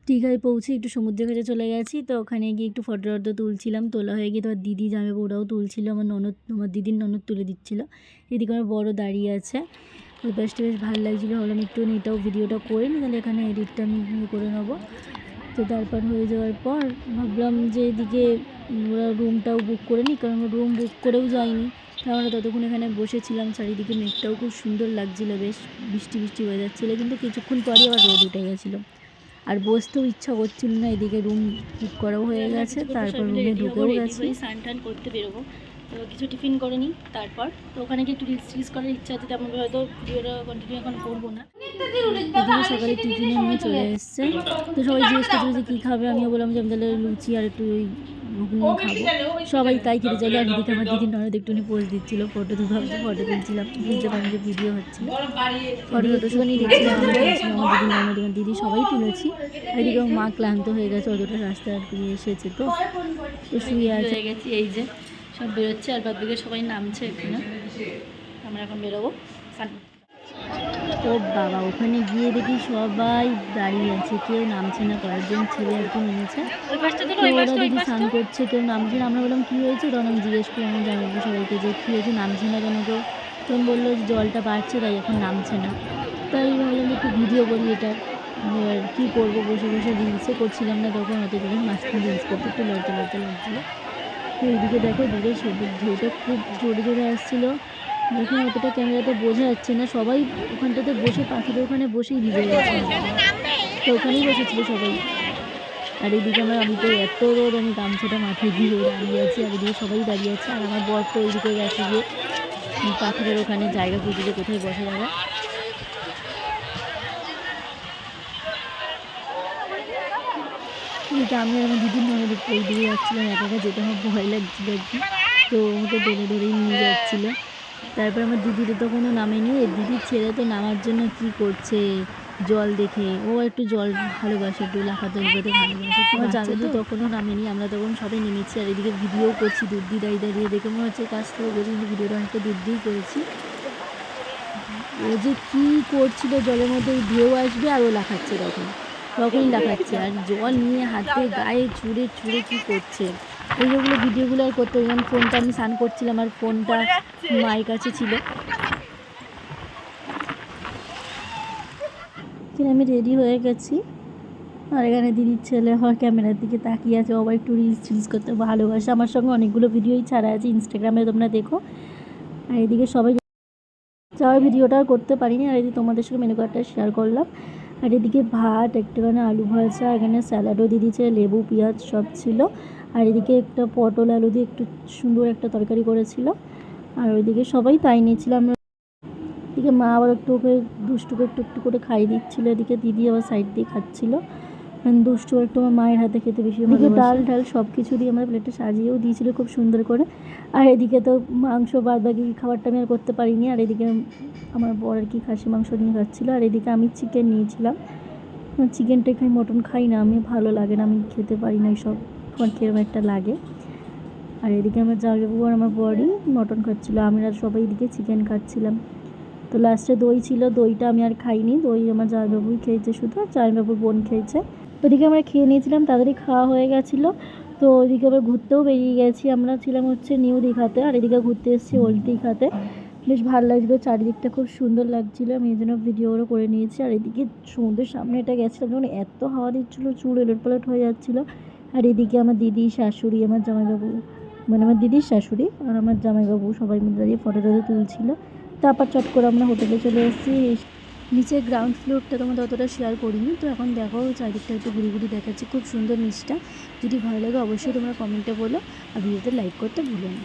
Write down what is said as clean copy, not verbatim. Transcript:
দীঘায় পৌঁছে একটু সমুদ্রের কাছে চলে গেছি, তো ওখানে গিয়ে একটু ফটো তুলছিলাম। তোলা হয়ে গিয়ে তোমার দিদি জামাইবাবু ওরাও তুলছিল, আমার দিদির ননদ তুলে দিচ্ছিলো। এদিকে আমার বড় দাঁড়িয়ে আছে, ওই পাশটা বেশ ভালো লাগছিলো। ভাবলাম একটু এটাও ভিডিওটা করে নিই, তাহলে এখানে এডিটটা আমি করে নেবো। তো তারপর হয়ে যাওয়ার পর ভাবলাম যে এদিকে ওরা রুমটাও বুক করে নিই, কারণ রুম বুক করেও যাইনি। আমরা ততক্ষণ এখানে বসেছিলাম, চারিদিকে মেঘটাও খুব সুন্দর লাগছিলো, বেশ বৃষ্টি বৃষ্টি হয়ে যাচ্ছিলো, কিন্তু কিছুক্ষণ পরই আবার রোদ উঠে গেছিলো, আর বসতেও ইচ্ছা করছিল না। এদিকে রুম বুক করাও হয়ে গেছে, তারপর রুমে ঢুকেও গেছি। স্নান টান করতে বেরোবো, তো কিছু টিফিন করে নিই। তারপর তো ওখানে গিয়ে একটু রিলস করার ইচ্ছা আছে, তেমন হয়তো ভিডিওটা কন্টিনিউ এখন করবো না। এদিকে সকালে টিফিনে নিয়ে চলে এসছে, তো সবাই জিজ্ঞেস করছিল যে কী খাবে। আমিও বললাম যে আমি তাহলে লুচি আর একটু ওই ঘুগনি খাবো। সবাই তাই খেতে চাইলে। আর এদিকে আমার দিদির ননদ একটুখানি পোজ দিচ্ছিলো, ফটো তুলছিলাম, বুঝতে পারি যে ভিডিও হচ্ছিল। ফটো সবাই দেখছিলাম, আমি তুলছিলাম, আমার দিদির ননদ আমার দিদি সবাই তুলেছি। আর এদিকে মা ক্লান্ত হয়ে গেছে, অতটা রাস্তা আর কি এসেছে, তো শুয়ে আছে। হয়ে গেছি, এই যে সব বেরোচ্ছে, আর বাদদিকে সবাই নামছে এখানে। আমরা এখন বেরোবো। তো বাবা, ওখানে গিয়ে দেখি সবাই দাঁড়িয়ে আছে, কেউ নামছে না। কয়েকজন ছেলে আর কি নেমেছে, ওরা দেখি স্নান করছে, কেউ নামছে না। আমরা বললাম কী হয়েছে, তখন আমি জিজ্ঞেস করলাম জানাবো সবাইকে যে কী হয়েছে, নামছে না কেন কেউ। তখন বললো জলটা বাড়ছে, তাই এখন নামছে না। তাই ভাবলাম একটু ভিডিও করি এটা। আর কী করবো, বসে বসে রিলসও করছিলাম না তখন, অত করে মাঝখানে রিলস করতে একটু লড়তে লাগছিলো। তো এইদিকে দেখো দূরে সবুজ ঢেউটা খুব জোরে জোরে আসছিলো, দেখুন অতটা ক্যামেরাতে বোঝা যাচ্ছে না। সবাই ওখানটাতে বসে, পাখিদের ওখানে বসেই ভিজে গেছে, তো ওখানেই বসেছিল সবাই। আর এইদিকে আমি তো এত রোদ, আমি গামছাটা মাথায় দিয়ে দাঁড়িয়ে আছি, আর এদিকে সবাই দাঁড়িয়ে আছে। আর আমার বর তো ওইদিকে গেছে গিয়ে পাখিদের ওখানে জায়গা খুঁজে কোথায় বসে যাবে। এদিকে আমি আর আমার দিদির ননদ একটু ওই দিকে যাচ্ছিলাম, একা একা যেতে আমার ভয় লাগছিলো আর কি, তো আমাকে ধরেই নিয়ে যাচ্ছিলো। তারপর আমার দিদিটা তো কোনো নামেনি, দিদির ছেলে তো নামার জন্য কি করছে, জল দেখে ও একটু জল ভালোবাসে, একটু লাফাতে ভালোবাসে। তোমার জানো তো তখনও নামেনি, আমরা তখন সবাই নেমেছি। আর এদিকে ভিডিও করছি দূর দিয়ে দাঁড়িয়ে দেখে মনে হচ্ছে কাছ থেকে বলছি, কিন্তু ভিডিওটা অনেকটা দূর দিয়েই করেছি। ও যে কী করছিল, জলের মধ্যে ঢেউ আসবে আর ও লাফাচ্ছে, তখনই লাফাচ্ছে, আর জল নিয়ে হাতে গায়ে ছুঁড়ে কী করছে। এইগুলো ভিডিওগুলো আর করতে, যেমন ফোনটা আমি স্নান করছিলাম আর ফোনটা মায়ের কাছে ছিল। আমি রেডি হয়ে গেছি, আর এখানে দিদির ছেলে আমার ক্যামেরার দিকে তাকিয়ে আছে, আবার একটু রিলস করতে ভালোবাসে। আমার সঙ্গে অনেকগুলো ভিডিওই ছাড়া আছে ইনস্টাগ্রামে, তোমরা দেখো। আর এদিকে সবাই ভিডিওটা আর করতে পারিনি, আর এদিকে তোমাদের সঙ্গে মেনু কার্ডটা শেয়ার করলাম। আর এদিকে ভাত, একটুখানি আলু ভাজা, এখানে স্যালাডও দিয়ে দিয়েছে, লেবু পেঁয়াজ সব ছিল। আর এদিকে একটা পটল আলু দিয়ে একটু সুন্দর একটা তরকারি করেছিল। আর ওইদিকে সবাই তাই নিয়েছিলাম। এদিকে মা আবার ওকে দুষ্টুকে একটু করে খাইয়ে দিচ্ছিলো, এদিকে দিদি আবার সাইড দিয়ে খাচ্ছিলো। দুষ্টু একটু আমার মায়ের হাতে খেতে বেশি ভালোবাসে। ডাল সব কিছু দিয়ে আমার প্লেটে সাজিয়েও দিয়েছিলো খুব সুন্দর করে। আর এদিকে তো মাংস বাদ বাকি খাবারটা আমি আর করতে পারিনি। আর এদিকে আমার বর আর কি খাসি মাংস নিয়ে খাচ্ছিলো, আর এদিকে আমি চিকেন নিয়েছিলাম। চিকেনটা খাই, মটন খাই না আমি, ভালো লাগে না, আমি খেতে পারি না এইসব, আমার কিরকম একটা লাগে। আর এদিকে আমার জামাইবাবু আর আমার বরই মটন খাচ্ছিলো, আমরা সবাই এদিকে চিকেন খাচ্ছিলাম। তো লাস্টে দই ছিল, দইটা আমি আর খাইনি, দই আমার জামাইবাবুই খেয়েছে শুধু, আর জামাইবাবুর বোন খেয়েছে। ওদিকে আমরা খেয়ে নিয়েছিলাম, তাড়াতাড়ি খাওয়া হয়ে গেছিলো। তো ওইদিকে আবার ঘুরতেও বেরিয়ে গেছি, আমরা ছিলাম হচ্ছে নিউ দীঘাতে, আর এদিকে ঘুরতে এসেছি ওল্ড দীঘাতে। বেশ ভালো লাগছিলো, চারিদিকটা খুব সুন্দর লাগছিলো, আমি এই জন্য ভিডিওরও করে নিয়েছি। আর এদিকে সমুদ্রের সামনে এটা গেছিলাম যখন এত হাওয়া দিচ্ছিলো, চুল এলোটপালট হয়ে যাচ্ছিলো। আর এদিকে আমার দিদি, শাশুড়ি, আমার জামাইবাবু, মানে আমার দিদির শাশুড়ি আর আমার জামাইবাবু সবাই মিলে দাঁড়িয়ে ফটো তুলছিলো। তারপর চট করে আমরা হোটেলে চলে এসেছি। নিচে গ্রাউন্ড ফ্লোরটা তোমাদের অতটা শেয়ার করিনি, তো এখন দেখো চারিদিকটা একটু ঘুরি দেখাচ্ছি, খুব সুন্দর নিচটা। যদি ভালো লাগে অবশ্যই তোমরা কমেন্টে বলো, আর ভিডিওতে লাইক করতে ভুলো না।